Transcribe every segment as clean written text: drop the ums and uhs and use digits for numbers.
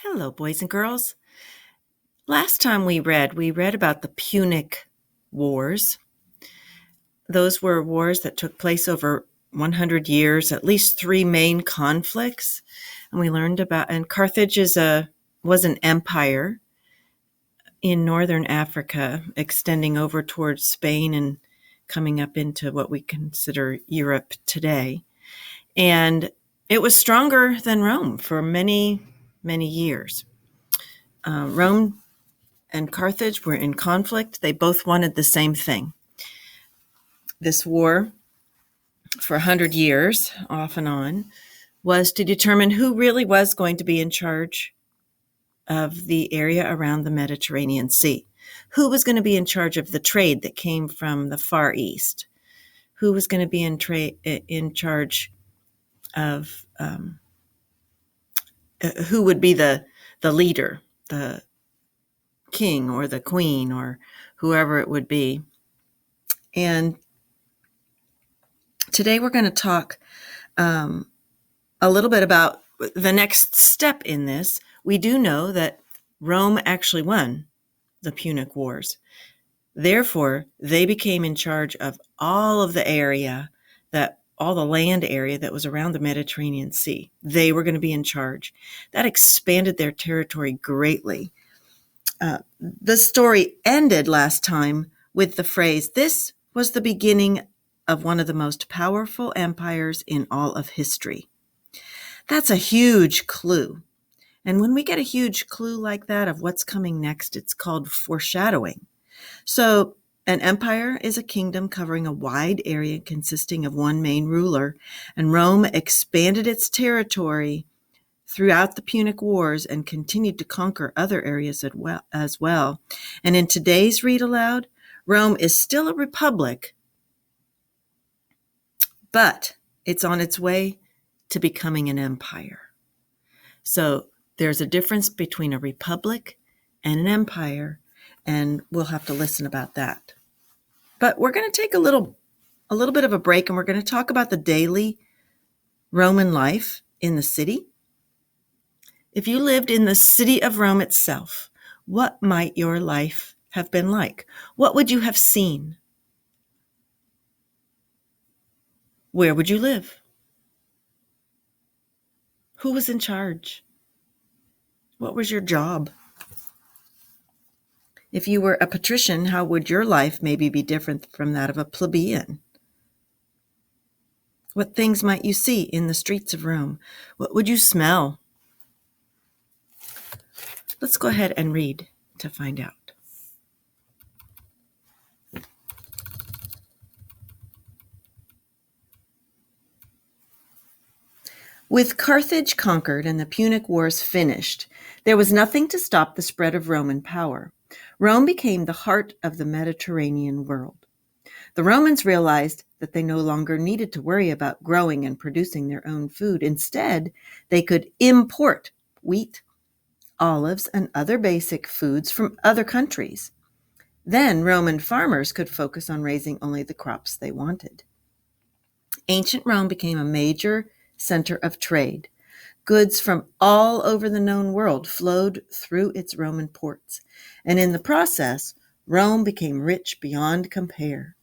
Hello, boys and girls. Last time we read about the Punic Wars. Those were wars that took place over 100 years, at least three main conflicts. And we learned and Carthage was an empire in northern Africa, extending over towards Spain and coming up into what we consider Europe today. And it was stronger than Rome for many, many years. Rome and Carthage were in conflict. They both wanted the same thing. This war, for 100 years, off and on, was to determine who really was going to be in charge of the area around the Mediterranean Sea. Who was going to be in charge of the trade that came from the Far East? Who was going to be in charge of who would be the leader, the king or the queen or whoever it would be. And today we're going to talk a little bit about the next step in this. We do know that Rome actually won the Punic Wars. Therefore, they became in charge of all of the all the land area that was around the Mediterranean Sea. They were going to be in charge. That expanded their territory greatly. The story ended last time with the phrase, "This was the beginning of one of the most powerful empires in all of history." That's a huge clue. And when we get a huge clue like that of what's coming next, it's called foreshadowing. So an empire is a kingdom covering a wide area consisting of one main ruler, and Rome expanded its territory throughout the Punic Wars and continued to conquer other areas as well. And in today's Read Aloud, Rome is still a republic, but it's on its way to becoming an empire. So there's a difference between a republic and an empire, and we'll have to listen about that. But we're going to take a little bit of a break, and we're going to talk about the daily Roman life in the city. If you lived in the city of Rome itself, what might your life have been like? What would you have seen? Where would you live? Who was in charge? What was your job? If you were a patrician, how would your life maybe be different from that of a plebeian? What things might you see in the streets of Rome? What would you smell? Let's go ahead and read to find out. With Carthage conquered and the Punic Wars finished, there was nothing to stop the spread of Roman power. Rome became the heart of the Mediterranean world. The Romans realized that they no longer needed to worry about growing and producing their own food. Instead, they could import wheat, olives, and other basic foods from other countries. Then Roman farmers could focus on raising only the crops they wanted. Ancient Rome became a major center of trade. Goods from all over the known world flowed through its Roman ports, and in the process, Rome became rich beyond compare.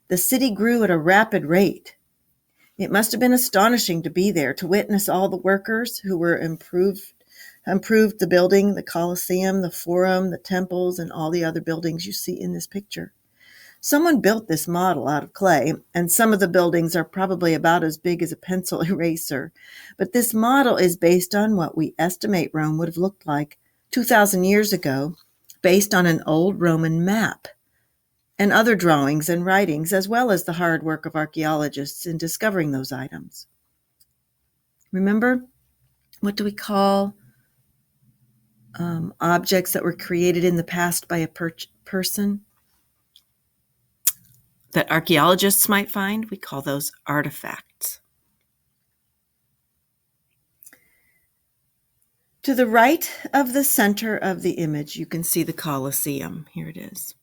The city grew at a rapid rate. It must have been astonishing to be there, to witness all the workers who were improved the building, the Colosseum, the Forum, the temples, and all the other buildings you see in this picture. Someone built this model out of clay, and some of the buildings are probably about as big as a pencil eraser. But this model is based on what we estimate Rome would have looked like 2,000 years ago, based on an old Roman map and other drawings and writings, as well as the hard work of archaeologists in discovering those items. Remember, what do we call objects that were created in the past by a person? That archaeologists might find? We call those artifacts. To the right of the center of the image, you can see the Colosseum. Here it is.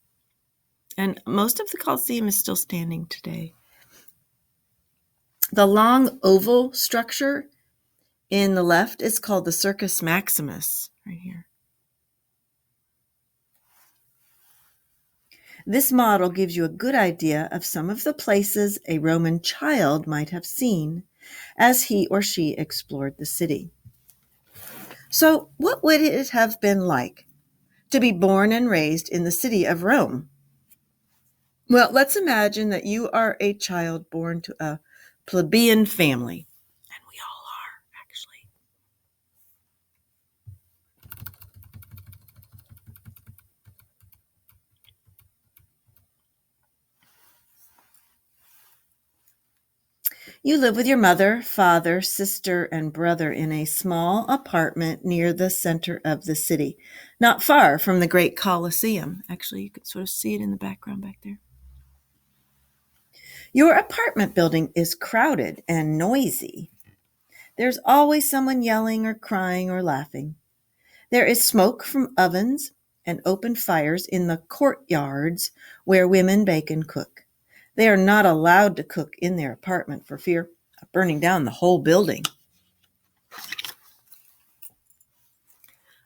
And most of the Colosseum is still standing today. The long oval structure In the left is called the Circus Maximus, right here. This model gives you a good idea of some of the places a Roman child might have seen as he or she explored the city. So, what would it have been like to be born and raised in the city of Rome? Well, let's imagine that you are a child born to a plebeian family. And we all are, actually. You live with your mother, father, sister, and brother in a small apartment near the center of the city, not far from the great Colosseum. Actually, you can sort of see it in the background back there. Your apartment building is crowded and noisy. There's always someone yelling or crying or laughing. There is smoke from ovens and open fires in the courtyards where women bake and cook. They are not allowed to cook in their apartment for fear of burning down the whole building.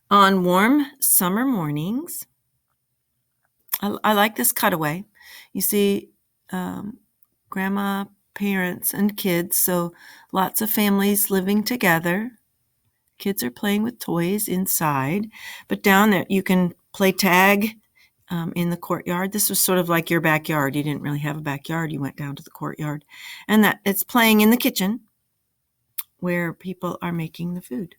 On warm summer mornings, I like this cutaway. You see grandma, parents, and kids, so lots of families living together. Kids are playing with toys inside, but down there you can play tag in the courtyard. This was sort of like your backyard. You didn't really have a backyard. You went down to the courtyard. And that it's playing in the kitchen where people are making the food.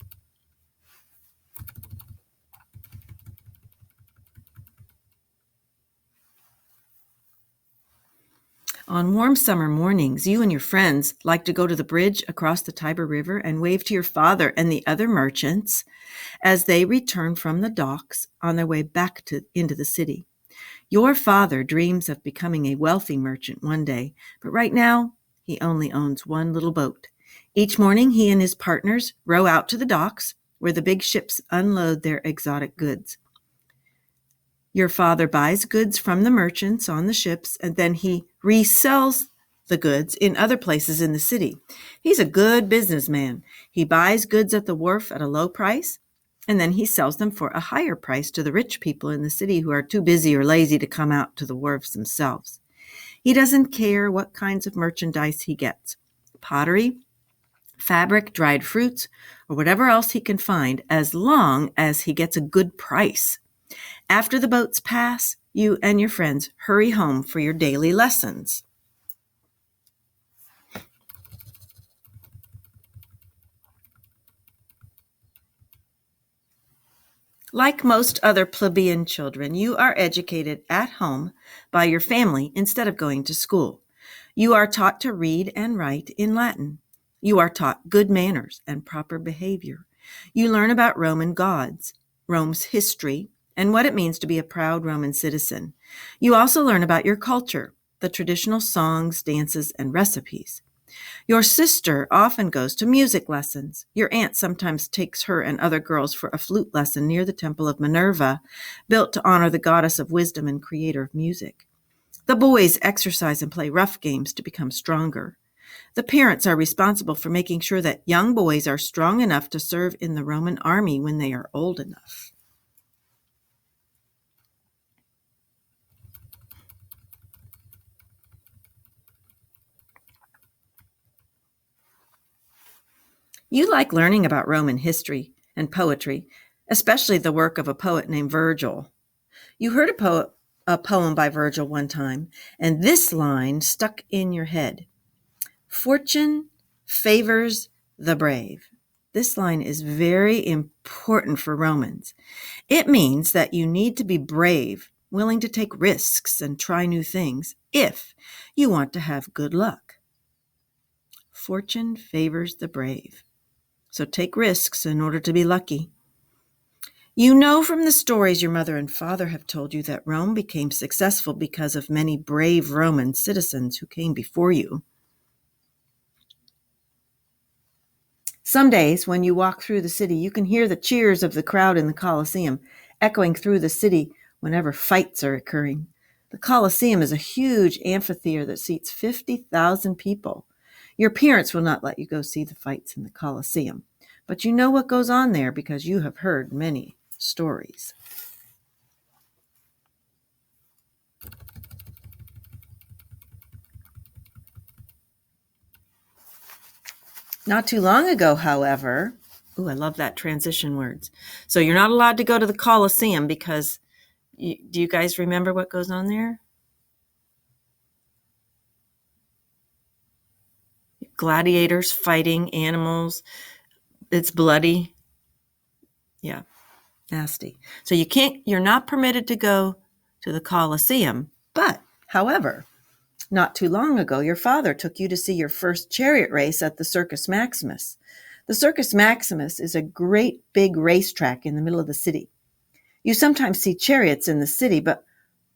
On warm summer mornings, you and your friends like to go to the bridge across the Tiber River and wave to your father and the other merchants as they return from the docks on their way back into the city. Your father dreams of becoming a wealthy merchant one day, but right now he only owns one little boat. Each morning he and his partners row out to the docks where the big ships unload their exotic goods. Your father buys goods from the merchants on the ships, and then he resells the goods in other places in the city. He's a good businessman. He buys goods at the wharf at a low price, and then he sells them for a higher price to the rich people in the city who are too busy or lazy to come out to the wharves themselves. He doesn't care what kinds of merchandise he gets: pottery, fabric, dried fruits, or whatever else he can find, as long as he gets a good price. After the boats pass, you and your friends hurry home for your daily lessons. Like most other plebeian children, you are educated at home by your family instead of going to school. You are taught to read and write in Latin. You are taught good manners and proper behavior. You learn about Roman gods, Rome's history, and what it means to be a proud Roman citizen. You also learn about your culture, the traditional songs, dances, and recipes. Your sister often goes to music lessons. Your aunt sometimes takes her and other girls for a flute lesson near the Temple of Minerva, built to honor the goddess of wisdom and creator of music. The boys exercise and play rough games to become stronger. The parents are responsible for making sure that young boys are strong enough to serve in the Roman army when they are old enough. You like learning about Roman history and poetry, especially the work of a poet named Virgil. You heard a poem by Virgil one time, and this line stuck in your head: "Fortune favors the brave." This line is very important for Romans. It means that you need to be brave, willing to take risks and try new things if you want to have good luck. Fortune favors the brave. So take risks in order to be lucky. You know from the stories your mother and father have told you that Rome became successful because of many brave Roman citizens who came before you. Some days when you walk through the city, you can hear the cheers of the crowd in the Colosseum echoing through the city whenever fights are occurring. The Colosseum is a huge amphitheater that seats 50,000 people. Your parents will not let you go see the fights in the Colosseum. but you know what goes on there because you have heard many stories. Not too long ago, however, I love that transition words. So you're not allowed to go to the Colosseum because, do you guys remember what goes on there? Gladiators fighting animals. It's bloody. Yeah, nasty. So you're not permitted to go to the Colosseum. But, however, not too long ago, your father took you to see your first chariot race at the Circus Maximus. The Circus Maximus is a great big racetrack in the middle of the city. You sometimes see chariots in the city, but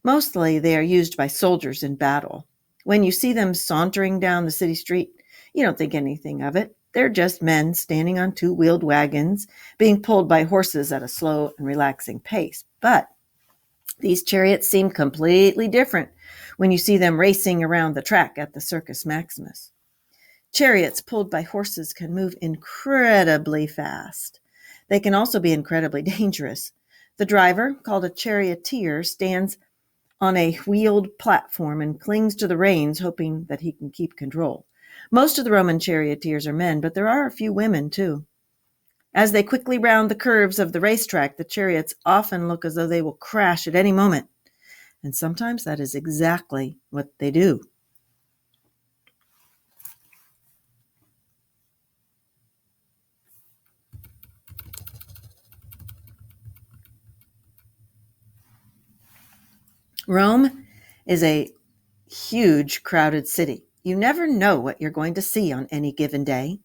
mostly they are used by soldiers in battle. When you see them sauntering down the city street, you don't think anything of it. They're just men standing on two-wheeled wagons, being pulled by horses at a slow and relaxing pace. But these chariots seem completely different when you see them racing around the track at the Circus Maximus. Chariots pulled by horses can move incredibly fast. They can also be incredibly dangerous. The driver, called a charioteer, stands on a wheeled platform and clings to the reins, hoping that he can keep control. Most of the Roman charioteers are men, but there are a few women too. As they quickly round the curves of the racetrack, the chariots often look as though they will crash at any moment. And sometimes that is exactly what they do. Rome is a huge, crowded city. You never know what you're going to see on any given day.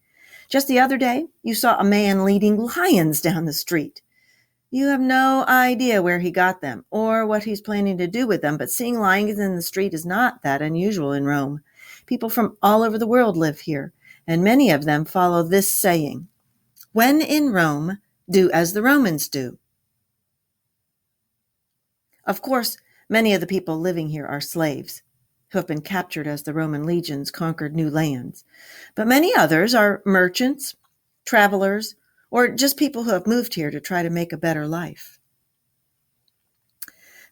Just the other day, you saw a man leading lions down the street. You have no idea where he got them or what he's planning to do with them, but seeing lions in the street is not that unusual in Rome. People from all over the world live here, and many of them follow this saying: "When in Rome, do as the Romans do." Of course, many of the people living here are slaves who have been captured as the Roman legions conquered new lands. But many others are merchants, travelers, or just people who have moved here to try to make a better life.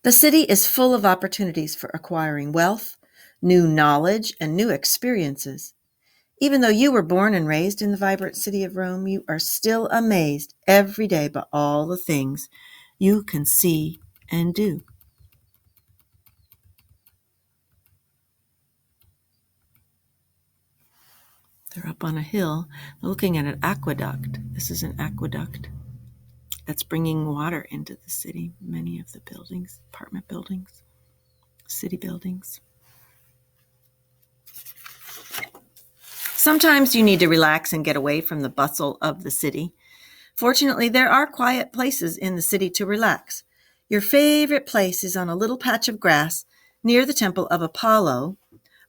The city is full of opportunities for acquiring wealth, new knowledge, and new experiences. Even though you were born and raised in the vibrant city of Rome, you are still amazed every day by all the things you can see and do. They're up on a hill looking at an aqueduct. This is an aqueduct that's bringing water into the city. Many of the buildings, apartment buildings, city buildings. Sometimes you need to relax and get away from the bustle of the city. Fortunately, there are quiet places in the city to relax. Your favorite place is on a little patch of grass near the Temple of Apollo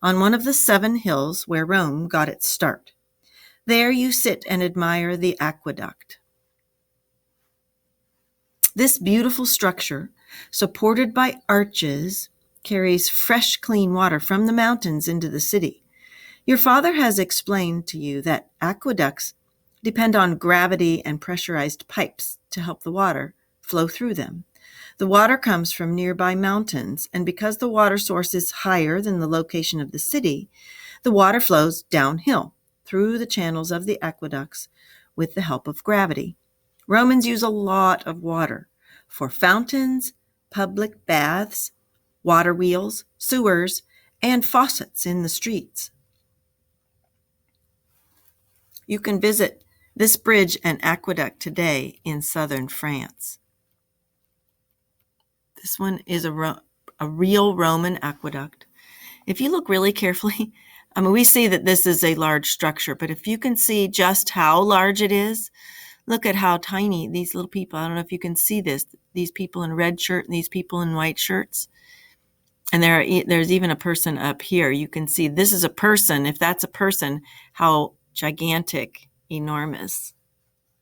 on one of the 7 hills where Rome got its start. There you sit and admire the aqueduct. This beautiful structure, supported by arches, carries fresh, clean water from the mountains into the city. Your father has explained to you that aqueducts depend on gravity and pressurized pipes to help the water flow through them. The water comes from nearby mountains, and because the water source is higher than the location of the city, the water flows downhill through the channels of the aqueducts with the help of gravity. Romans use a lot of water for fountains, public baths, water wheels, sewers, and faucets in the streets. You can visit this bridge and aqueduct today in southern France. This one is a real Roman aqueduct. If you look really carefully, we see that this is a large structure, but if you can see just how large it is, look at how tiny these little people, I don't know if you can see this, these people in red shirt and these people in white shirts. And there's even a person up here. You can see this is a person. If that's a person, how gigantic, enormous.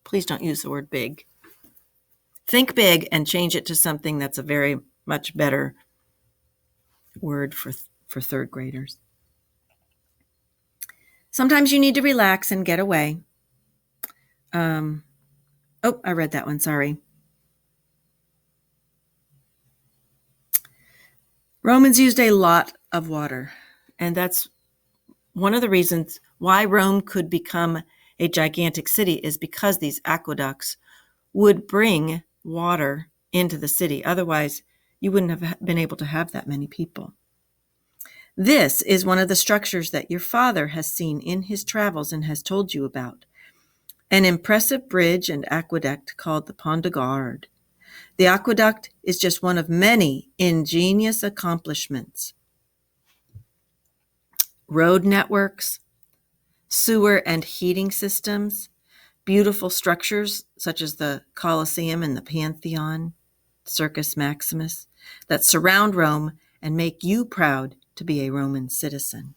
Please don't use the word big. Think big and change it to something that's a very much better word for third graders. Sometimes you need to relax and get away. I read that one, sorry. Romans used a lot of water, and that's one of the reasons why Rome could become a gigantic city is because these aqueducts would bring water into the city. Otherwise, you wouldn't have been able to have that many people. This is one of the structures that your father has seen in his travels and has told you about. An impressive bridge and aqueduct called the Pont de Garde. The aqueduct is just one of many ingenious accomplishments. Road networks, sewer and heating systems, beautiful structures such as the Colosseum and the Pantheon, Circus Maximus, that surround Rome and make you proud to be a Roman citizen.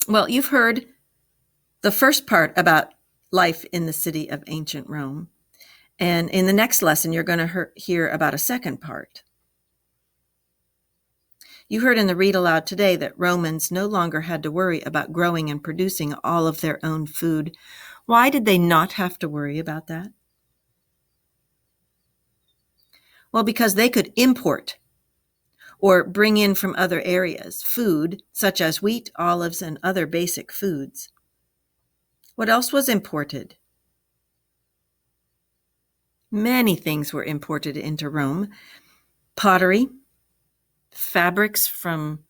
Well, you've heard the first part about life in the city of ancient Rome. And in the next lesson, you're going to hear about a second part. You heard in the Read Aloud today that Romans no longer had to worry about growing and producing all of their own food. Why did they not have to worry about that? Well, because they could import or bring in from other areas food such as wheat, olives, and other basic foods. What else was imported? Many things were imported into Rome. Pottery, fabrics from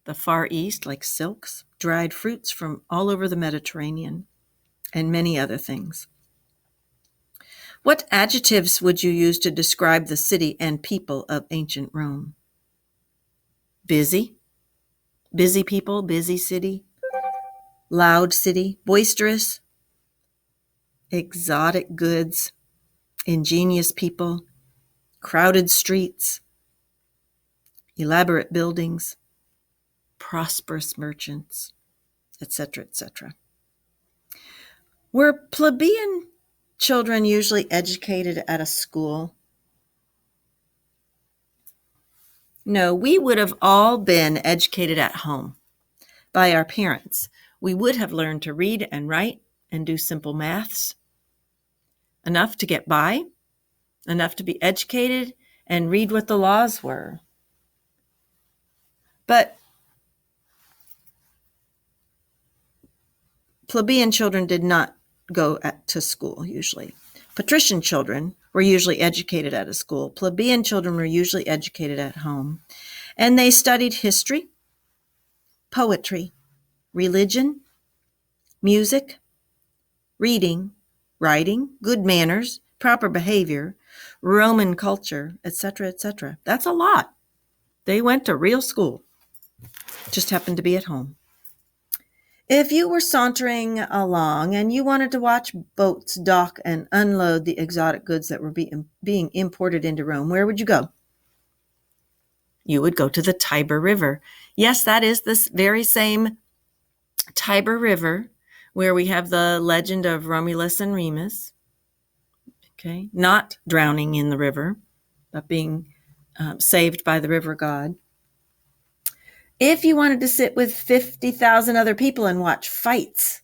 the Far East like silks, dried fruits from all over the Mediterranean, and many other things. What adjectives would you use to describe the city and people of ancient Rome? Busy people, busy city, loud city, boisterous, exotic goods, ingenious people, crowded streets, elaborate buildings, prosperous merchants, etc., etc. Were plebeian children usually educated at a school? No, we would have all been educated at home by our parents. We would have learned to read and write and do simple maths, enough to get by, enough to be educated and read what the laws were. But plebeian children did not go to school usually. Patrician children were usually educated at a school. Plebeian children were usually educated at home. And they studied history, poetry, religion, music, reading, writing, good manners, proper behavior, Roman culture, etc., etc. That's a lot. They went to real school. Just happened to be at home. If you were sauntering along and you wanted to watch boats dock and unload the exotic goods that were being imported into Rome, where would you go? You would go to the Tiber River. Yes, that is this very same Tiber River where we have the legend of Romulus and Remus. Okay, not drowning in the river, but being saved by the river god. If you wanted to sit with 50,000 other people and watch fights,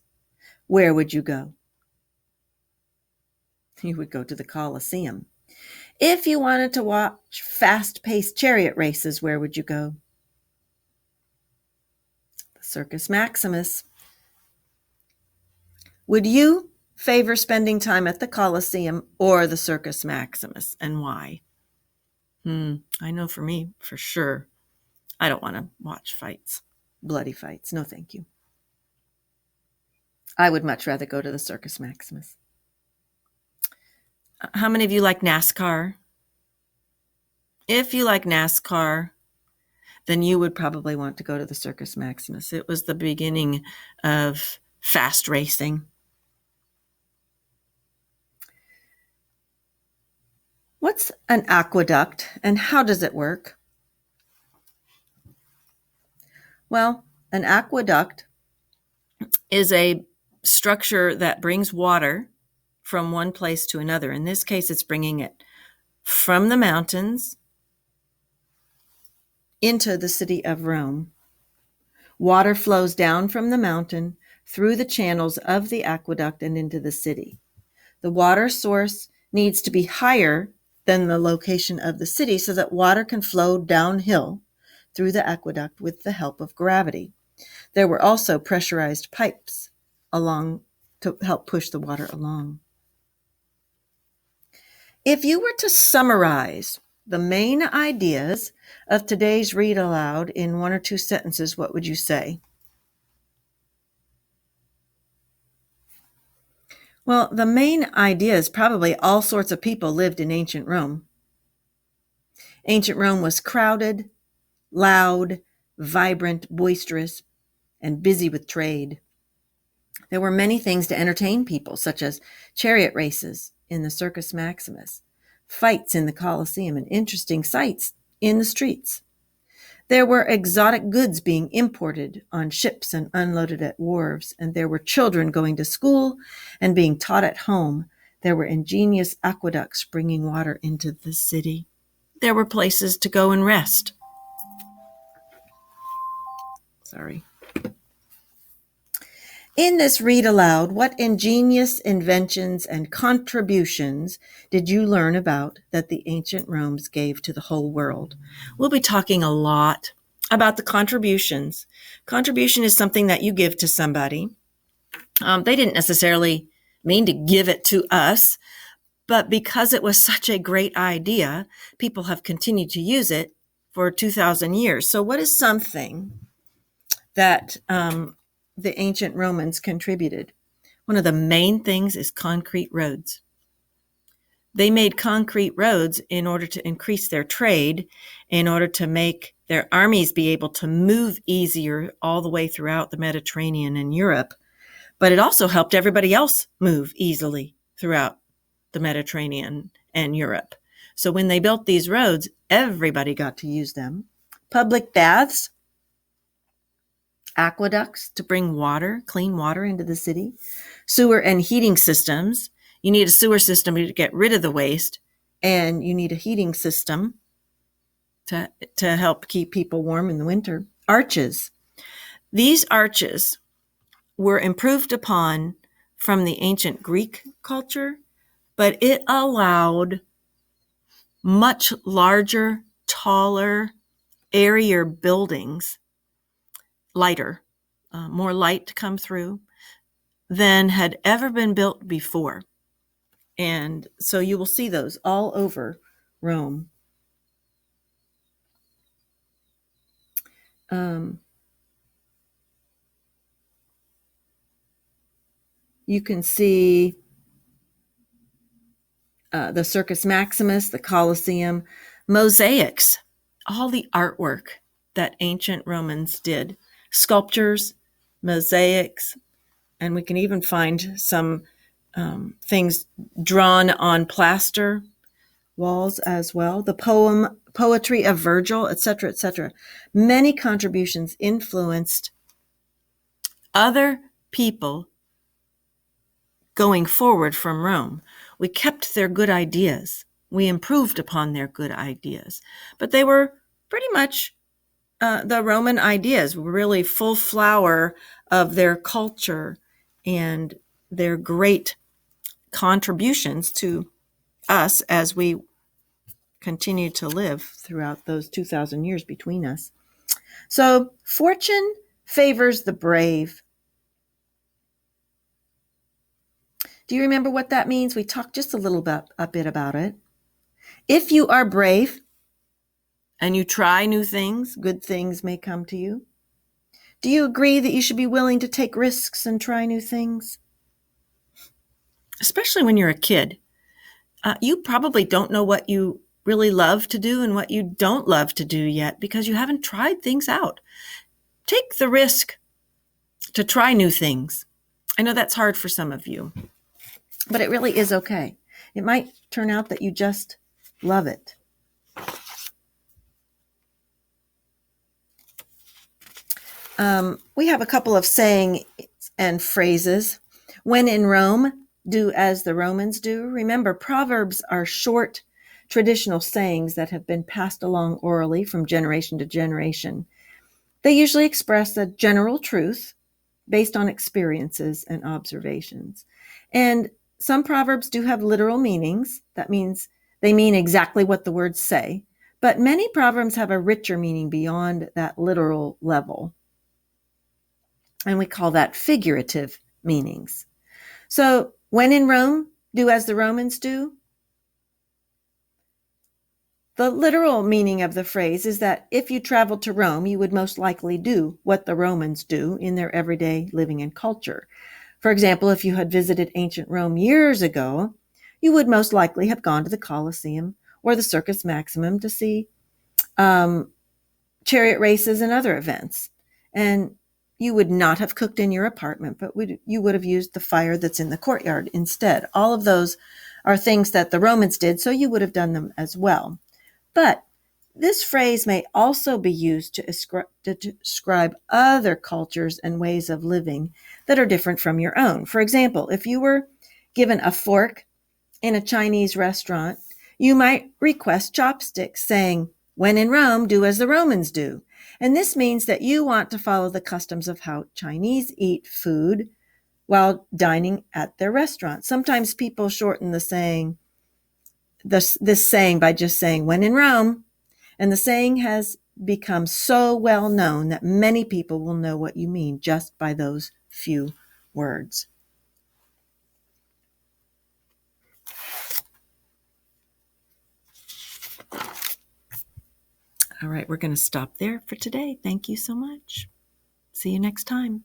where would you go? You would go to the Colosseum. If you wanted to watch fast-paced chariot races, where would you go? The Circus Maximus. Would you favor spending time at the Colosseum or the Circus Maximus, and why? I know for me, for sure, I don't want to watch fights, bloody fights. No, thank you. I would much rather go to the Circus Maximus. How many of you like NASCAR? If you like NASCAR, then you would probably want to go to the Circus Maximus. It was the beginning of fast racing. What's an aqueduct and how does it work? Well, an aqueduct is a structure that brings water from one place to another. In this case, it's bringing it from the mountains into the city of Rome. Water flows down from the mountain through the channels of the aqueduct and into the city. The water source needs to be higher than the location of the city so that water can flow downhill through the aqueduct with the help of gravity. There were also pressurized pipes along to help push the water along. If you were to summarize the main ideas of today's Read Aloud in one or two sentences, what would you say? Well, the main idea is probably all sorts of people lived in ancient Rome. Ancient Rome was crowded, loud, vibrant, boisterous, and busy with trade. There were many things to entertain people, such as chariot races in the Circus Maximus, fights in the Colosseum, and interesting sights in the streets. There were exotic goods being imported on ships and unloaded at wharves, and there were children going to school and being taught at home. There were ingenious aqueducts bringing water into the city. There were places to go and rest. In this Read Aloud, what ingenious inventions and contributions did you learn about that the ancient Romans gave to the whole world? We'll be talking a lot about the contributions. Contribution is something that you give to somebody. They didn't necessarily mean to give it to us, but because it was such a great idea, people have continued to use it for 2,000 years. So what is something that the ancient Romans contributed? One of the main things is concrete roads. They made concrete roads in order to increase their trade, in order to make their armies be able to move easier all the way throughout the Mediterranean and Europe. But it also helped everybody else move easily throughout the Mediterranean and Europe. So when they built these roads, everybody got to use them. Public baths, aqueducts to bring water, clean water into the city, sewer and heating systems. You need a sewer system to get rid of the waste, and you need a heating system to help keep people warm in the winter. Arches. These arches were improved upon from the ancient Greek culture, but it allowed much larger, taller, airier buildings, lighter, more light to come through than had ever been built before. And so you will see those all over Rome. You can see the Circus Maximus, the Colosseum, mosaics, all the artwork that ancient Romans did, sculptures, mosaics, and we can even find some things drawn on plaster walls as well. The poetry of Virgil, etc., etc. Many contributions influenced other people going forward from Rome. We kept their good ideas. We improved upon their good ideas. But they were pretty much the Roman ideas were really full flower of their culture and their great contributions to us as we continue to live throughout those 2,000 years between us. So fortune favors the brave. Do you remember what that means? We talked just a bit about it. If you are brave and you try new things, good things may come to you. Do you agree that you should be willing to take risks and try new things? Especially when you're a kid. You probably don't know what you really love to do and what you don't love to do yet because you haven't tried things out. Take the risk to try new things. I know that's hard for some of you, but it really is okay. It might turn out that you just love it. We have a couple of sayings and phrases. When in Rome, do as the Romans do. Remember, proverbs are short, traditional sayings that have been passed along orally from generation to generation. They usually express a general truth based on experiences and observations. And some proverbs do have literal meanings. That means they mean exactly what the words say. But many proverbs have a richer meaning beyond that literal level. And we call that figurative meanings. So, when in Rome, do as the Romans do. The literal meaning of the phrase is that if you traveled to Rome, you would most likely do what the Romans do in their everyday living and culture. For example, if you had visited ancient Rome years ago, you would most likely have gone to the Colosseum or the Circus Maximum to see chariot races and other events. And you would not have cooked in your apartment, but you would have used the fire that's in the courtyard instead. All of those are things that the Romans did, so you would have done them as well. But this phrase may also be used to describe other cultures and ways of living that are different from your own. For example, if you were given a fork in a Chinese restaurant, you might request chopsticks, saying, "When in Rome, do as the Romans do." And this means that you want to follow the customs of how Chinese eat food while dining at their restaurant. Sometimes people shorten this saying by just saying, "When in Rome." And the saying has become so well known that many people will know what you mean just by those few words. All right, we're going to stop there for today. Thank you so much. See you next time.